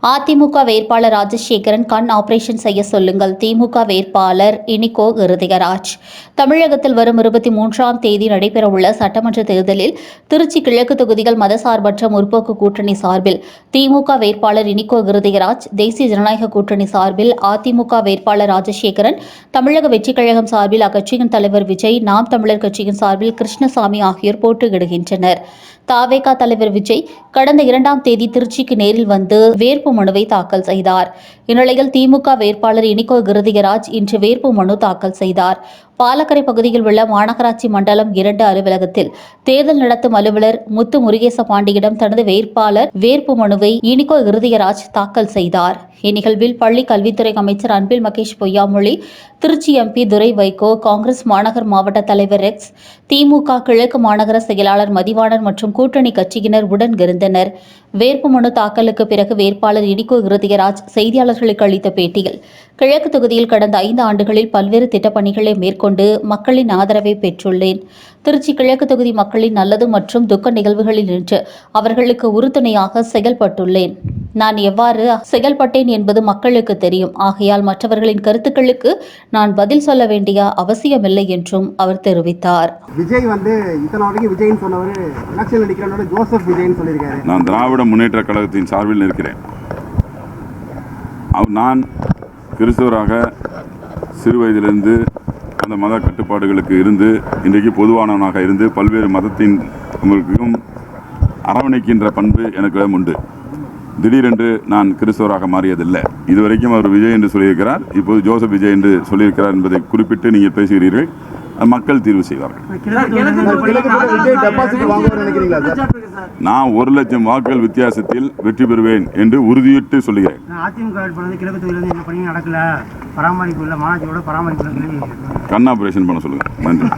அதிமுக வேட்பாளர் ராஜசேகரன் கண் ஆபரேஷன் செய்ய சொல்லுங்கள். திமுக வேட்பாளர் இனிகோ இருதயராஜ். தமிழகத்தில் வரும் 23ஆம் தேதி நடைபெறவுள்ள சட்டமன்ற தேர்தலில் திருச்சி கிழக்கு தொகுதிகள் மதசார்பற்ற முற்போக்கு கூட்டணி சார்பில் திமுக வேட்பாளர் இனிகோ இருதயராஜ், தேசிய ஜனநாயக கூட்டணி சார்பில் அதிமுக வேட்பாளர் ராஜசேகரன், தமிழக வெற்றிக் கழகம் சார்பில் அக்கட்சியின் தலைவர் விஜய், நாம் தமிழர் கட்சியின் சார்பில் கிருஷ்ணசாமி ஆகியோர் போட்டியிடுகின்றனர். தவேக தலைவர் விஜய் கடந்த 2ஆம் தேதி திருச்சிக்கு நேரில் வந்து வேட்பு மனுவை தாக்கல் செய்தார். இந்நிலையில் திமுக வேட்பாளர் இனிகோ இருதயராஜ் இன்று வேட்பு மனு தாக்கல் செய்தார். பாலக்கரை பகுதியில் உள்ள மாநகராட்சி மண்டலம் 2 அலுவலகத்தில் தேர்தல் நடத்தும் அலுவலர் முத்து முருகேச பாண்டியிடம் தனது வேட்பாளர் வேட்பு மனுவை இனிகோ இருதயராஜ் தாக்கல் செய்தார். இந்நிகழ்வில் பள்ளி கல்வித்துறை அமைச்சர் அன்பில் மகேஷ் பொய்யாமொழி, திருச்சி எம்பி துரை வைகோ, காங்கிரஸ் மாநகர் மாவட்ட தலைவர் எக்ஸ், திமுக கிழக்கு மாநகர செயலாளர் மதிவாணன் மற்றும் கூட்டணி கட்சியினர் உடன் இருந்தனர். வேட்புமனு தாக்கலுக்கு பிறகு வேட்பாளர் இனிகோ இருதயராஜ் செய்தியாளர்களுக்கு அளித்த பேட்டியில், கிழக்கு தொகுதியில் கடந்த 5 ஆண்டுகளில் பல்வேறு திட்டப்பணிகளை மேற்கொண்டு மக்களின் ஆதரவை பெற்றுள்ளேன். திருச்சி கிழக்கு தொகுதி மக்களின் நல்லது மற்றும் துக்க நிகழ்வுகளில் நின்று அவர்களுக்கு உறுதுணையாக செயல்பட்டுள்ளேன். நான் எவ்வாறு செயல்பட்டேன் என்பது மக்களுக்கு தெரியும். ஆகையால் மற்றவர்களின் கருத்துக்களுக்கு நான் பதில் சொல்ல வேண்டிய அவசியமில்லை என்றும் அவர் தெரிவித்தார். விஜய் விஜய்னு சொன்னவர் எலெக்ஷன் அடிக்கிறவரோட ஜோசப் விஜய்னு சொல்லியிருக்காரு. நான் திராவிட முன்னேற்ற கழகத்தின் சார்பில் நிற்கிறேன். நான் கிறிஸ்தவராக சிறு வயதிலிருந்து அந்த மத கட்டுப்பாடுகளுக்கு இருந்து இன்றைக்கு பொதுவானவனாக இருந்து பல்வேறு மதத்தின் அரவணைக்கின்ற பண்பு எனக்கு உண்டு. திடீரென்று நான் கிறிஸ்தவராக மாறியதில்லை. இதுவரைக்கும் அவர் விஜய் என்று சொல்லியிருக்கிறார், இப்போது ஜோசப் விஜய் என்று சொல்லியிருக்கிறார் என்பதை குறிப்பிட்டு நீங்கள் பேசுகிறீர்கள். மக்கள் தீர்வு செய்வார்கள். நான் 1 லட்சம் வாக்குகள் வித்தியாசத்தில் வெற்றி பெறுவேன் என்று உறுதியிட்டு சொல்லுகிறேன். கண் ஆபரேஷன் பண்ண சொல்லுங்க. நன்றி.